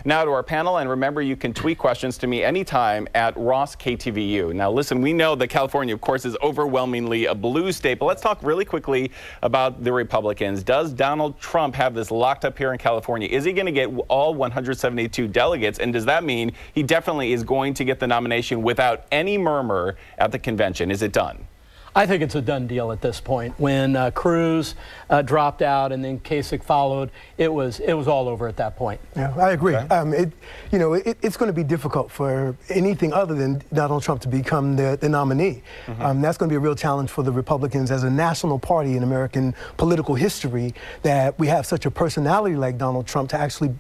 Now to our panel, and remember, you can tweet questions to me anytime at RossKTVU. Now listen, we know that California, of course, is overwhelmingly a blue state, but let's talk really quickly about the Republicans. Does Donald Trump have this locked up here in California? Is he going to get all 172 delegates, and does that mean he definitely is going to get the nomination without any murmur at the convention? Is it done? I think it's a done deal at this point. When Cruz dropped out and then Kasich followed, it was all over at that point. Yeah, I agree. Okay. It's going to be difficult for anything other than Donald Trump to become the nominee. That's going to be a real challenge for the Republicans as a national party in American political history, that we have such a personality like Donald Trump to actually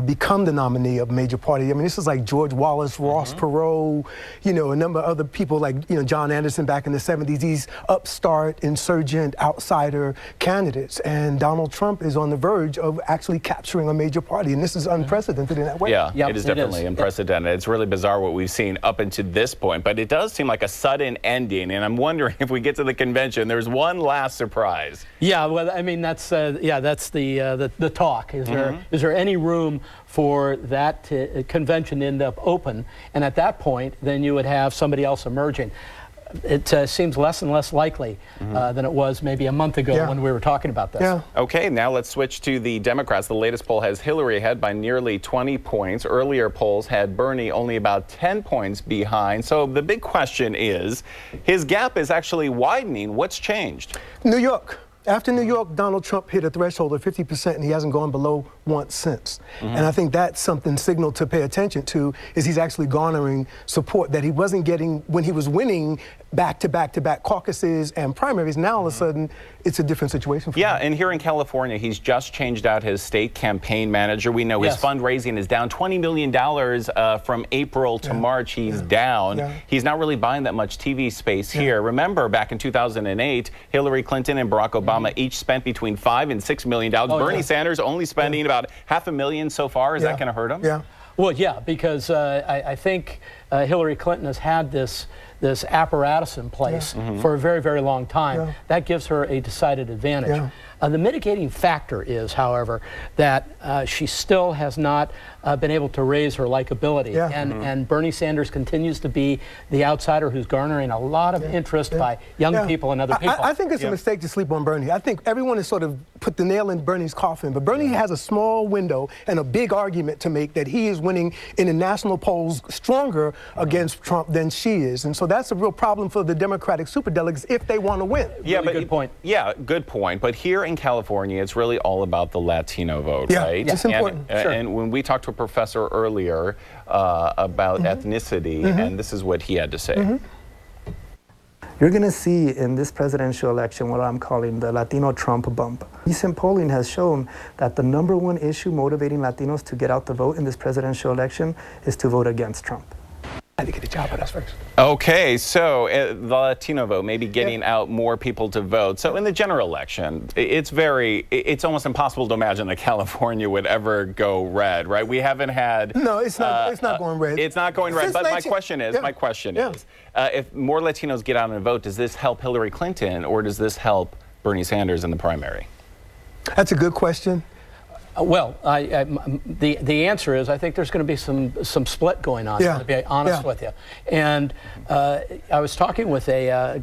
become the nominee of a major party. I mean, this is like George Wallace, Ross Perot, a number of other people like John Anderson back in the 70s. These upstart, insurgent, outsider candidates, and Donald Trump is on the verge of actually capturing a major party, and this is unprecedented in that way. Yeah, it is definitely unprecedented. It's really bizarre what we've seen up until this point, but it does seem like a sudden ending, and I'm wondering if we get to the convention, there's one last surprise. Yeah, well, I mean, that's the talk. Is there any room for that convention to end up open? And at that point, then you would have somebody else emerging. It seems less and less likely than it was maybe a month ago when we were talking about this. Yeah. Okay, now let's switch to the Democrats. The latest poll has Hillary ahead by nearly 20 points. Earlier polls had Bernie only about 10 points behind. So the big question is, his gap is actually widening. What's changed? New York. After New York, Donald Trump hit a threshold of 50%, and he hasn't gone below once since. And I think that's something signal to pay attention to, is he's actually garnering support that he wasn't getting when he was winning back-to-back caucuses and primaries. Now, all of a sudden, it's a different situation for him. Yeah, and here in California, he's just changed out his state campaign manager. We know his fundraising is down $20 million from April to March. He's down. He's not really buying that much TV space here. Remember, back in 2008, Hillary Clinton and Barack Obama each spent between $5 and $6 million. Bernie Sanders only spending about $500,000 so far. Is that going to hurt him? Yeah. Well, yeah, because I think Hillary Clinton has had this apparatus in place for a very, very long time. That gives her a decided advantage. The mitigating factor is, however, that she still has not been able to raise her likability. And Bernie Sanders continues to be the outsider who's garnering a lot of interest by young people and other people. I think it's a mistake to sleep on Bernie. I think everyone has sort of put the nail in Bernie's coffin, but Bernie has a small window and a big argument to make that he is winning in the national polls stronger against Trump than she is. And so that's a real problem for the Democratic superdelegates if they want to win. Yeah, really good point. Yeah, good point. But here in California, it's really all about the Latino vote, right? Yeah, it's important. And when we talked to a professor earlier about ethnicity, and this is what he had to say. You're going to see in this presidential election what I'm calling the Latino Trump bump. Recent polling has shown that the #1 issue motivating Latinos to get out the vote in this presidential election is to vote against Trump. I had to get a job at us first. Okay, so the Latino vote, maybe getting out more people to vote. So in the general election, it's almost impossible to imagine that California would ever go red, right? We haven't had... No, it's not going red. It's not going red, but my question is, if more Latinos get out and vote, does this help Hillary Clinton, or does this help Bernie Sanders in the primary? That's a good question. Well, the answer is I think there's going to be some split going on, to be honest with you. And I was talking with a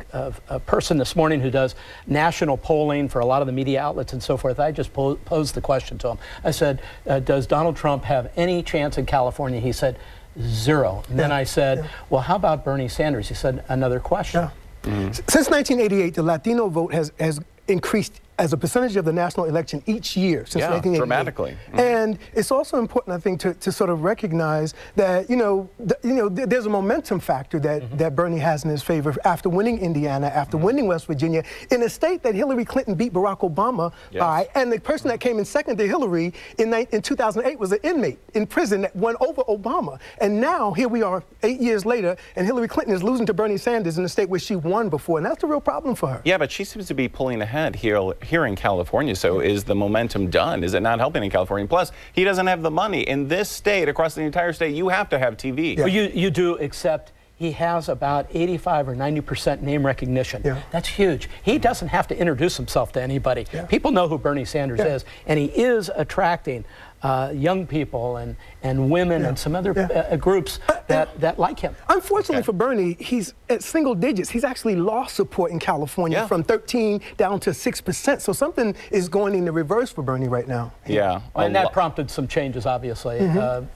person this morning who does national polling for a lot of the media outlets and so forth. I just posed the question to him. I said, does Donald Trump have any chance in California? He said, 0. And then I said, well, how about Bernie Sanders? He said, another question. Since 1988, the Latino vote has increased as a percentage of the national election each year since 1988. Dramatically. And it's also important, I think, to sort of recognize that, there's a momentum factor that Bernie has in his favor after winning Indiana, after winning West Virginia, in a state that Hillary Clinton beat Barack Obama by, and the person that came in second to Hillary in 2008 was an inmate in prison that won over Obama. And now, here we are 8 years later, and Hillary Clinton is losing to Bernie Sanders in a state where she won before, and that's a real problem for her. Yeah, but she seems to be pulling ahead here in California. So is the momentum done? Is it not helping in California? Plus, he doesn't have the money. In this state, across the entire state, you have to have TV. Well, you do, except he has about 85 or 90% name recognition. That's huge. He doesn't have to introduce himself to anybody. People know who Bernie Sanders is, and he is attracting young people and women and some other groups that like him. Unfortunately for Bernie, he's at single digits. He's actually lost support in California from 13 down to 6%. So something is going in the reverse for Bernie right now. Yeah. And that prompted some changes, obviously,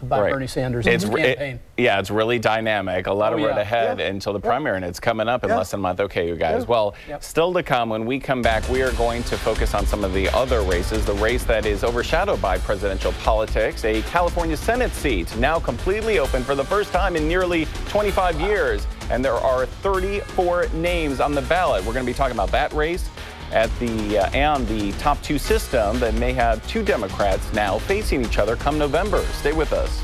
by Bernie Sanders' campaign. It's really dynamic. A lot of road ahead until the primary, and it's coming up in less than a month. Okay, you guys. Well, still to come. When we come back, we are going to focus on some of the other races. The race that is overshadowed by presidential politics, a California Senate seat now completely open for the first time in nearly 25 years. And there are 34 names on the ballot. We're going to be talking about that race and the top two system that may have two Democrats now facing each other come November. Stay with us.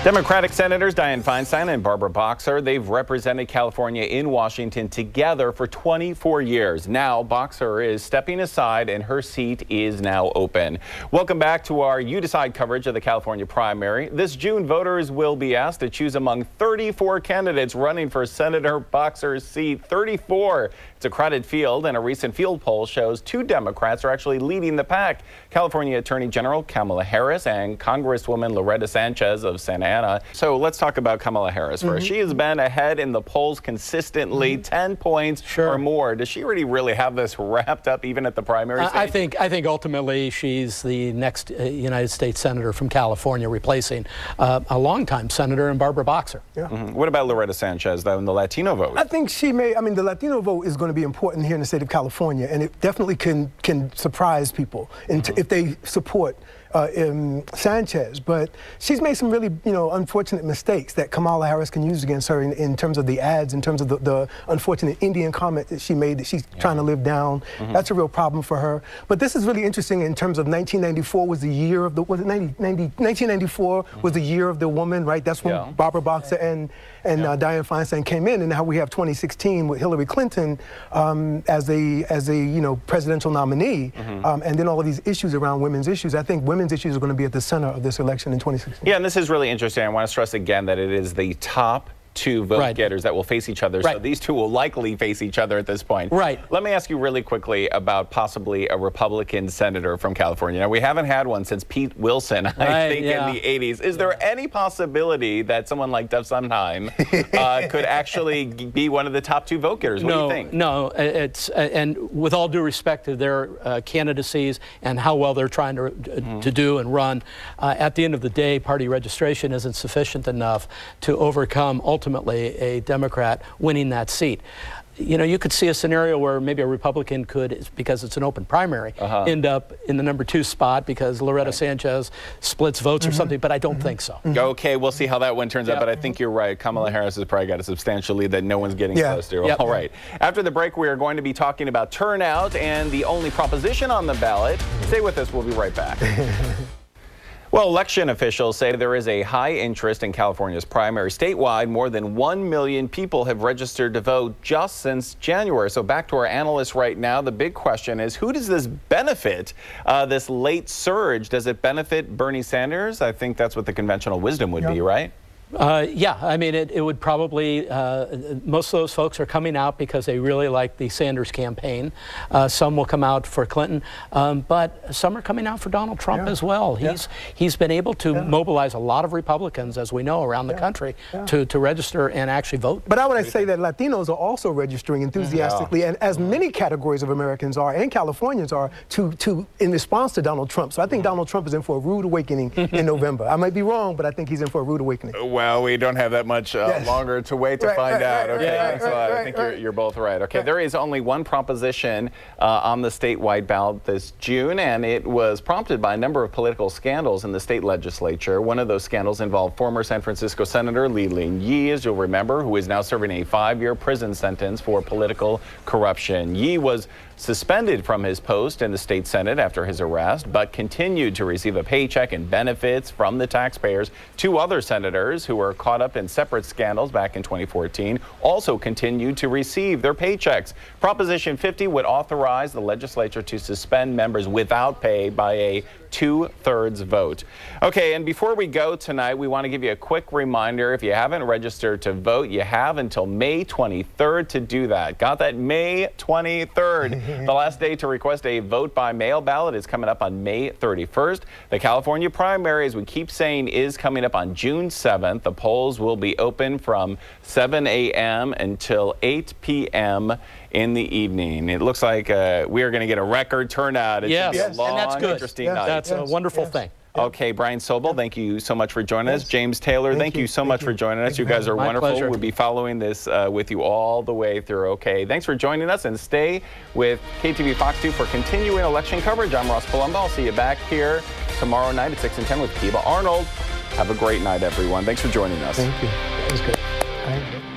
Democratic Senators Dianne Feinstein and Barbara Boxer, they've represented California in Washington together for 24 years. Now, Boxer is stepping aside and her seat is now open. Welcome back to our You Decide coverage of the California primary. This June, voters will be asked to choose among 34 candidates running for Senator Boxer's seat. 34. It's a crowded field, and a recent field poll shows two Democrats are actually leading the pack. California Attorney General Kamala Harris and Congresswoman Loretta Sanchez of Santa Ana. So let's talk about Kamala Harris first. She has been ahead in the polls consistently, 10 points or more. Does she really have this wrapped up even at the primary stage? I think ultimately she's the next United States Senator from California, replacing a longtime Senator in Barbara Boxer. What about Loretta Sanchez, though, in the Latino vote? I think she may, the Latino vote is going to be important here in the state of California, and it definitely can surprise people if they support Sanchez. But she's made some really, unfortunate mistakes that Kamala Harris can use against her in terms of the ads, in terms of the unfortunate Indian comment that she made that she's trying to live down. That's a real problem for her. But this is really interesting in terms of 1994 was the year of the, 1994 was the year of the woman, right? That's when Barbara Boxer and Dianne Feinstein came in, and now we have 2016 with Hillary Clinton as a presidential nominee, and then all of these issues around women's issues. I think women's issues are going to be at the center of this election in 2016. Yeah, and this is really interesting. I want to stress again that it is the top two vote getters that will face each other. So these two will likely face each other at this point. Let me ask you really quickly about possibly a Republican senator from California. Now, we haven't had one since Pete Wilson, I think, in the 80s. Is there any possibility that someone like Dov Sondheim could actually be one of the top two vote getters? What do you think? No, it's and with all due respect to their candidacies and how well they're trying to do and run, at the end of the day, party registration isn't sufficient enough to overcome ultimately a Democrat winning that seat. You could see a scenario where maybe a Republican could, because it's an open primary, end up in the number 2 spot because Loretta Sanchez splits votes or something, but I don't think so. Okay, we'll see how that one turns out, but I think you're right. Kamala Harris has probably got a substantial lead that no one's getting close to. All right. After the break, we are going to be talking about turnout and the only proposition on the ballot. Stay with us. We'll be right back. Well, election officials say there is a high interest in California's primary. Statewide, more than 1 million people have registered to vote just since January. So back to our analysts right now. The big question is, who does this benefit, this late surge? Does it benefit Bernie Sanders? I think that's what the conventional wisdom would be, right? It would probably, most of those folks are coming out because they really like the Sanders campaign. Some will come out for Clinton, but some are coming out for Donald Trump as well. He's been able to mobilize a lot of Republicans, as we know, around the country to register and actually vote. But I would say that Latinos are also registering enthusiastically, and as many categories of Americans are, and Californians are, in response to Donald Trump. So I think Donald Trump is in for a rude awakening in November. I might be wrong, but I think he's in for a rude awakening. Well, we don't have that much longer to wait to find out. Thanks a lot. I think you're both right. Okay, there is only one proposition on the statewide ballot this June, and it was prompted by a number of political scandals in the state legislature. One of those scandals involved former San Francisco Senator Lee-Ling Yee, as you'll remember, who is now serving a 5-year prison sentence for political corruption. Yee was suspended from his post in the state Senate after his arrest, but continued to receive a paycheck and benefits from the taxpayers. 2 other senators who were caught up in separate scandals back in 2014 also continue to receive their paychecks. Proposition 50 would authorize the legislature to suspend members without pay by a 2/3 vote. Okay, and before we go tonight, we want to give you a quick reminder. If you haven't registered to vote, you have until May 23rd to do that. Got that? May 23rd. The last day to request a vote by mail ballot is coming up on May 31st. The California primary, as we keep saying, is coming up on June 7th. The polls will be open from 7 a.m. until 8 p.m. in the evening. It looks like we are going to get a record turnout. It's yes, gonna be a long, and that's good. interesting night. That's a wonderful thing. Okay, Brian Sobel, thank you so much for joining us. James Taylor, thank you so much for joining us. You guys are My wonderful. pleasure. We'll be following this with you all the way through. Okay, thanks for joining us, and stay with KTV Fox 2 for continuing election coverage. I'm Ross Palumbo. I'll see you back here tomorrow night at 6 and 10 with Kiva Arnold. Have a great night, everyone. Thanks for joining us. Thank you. That was good.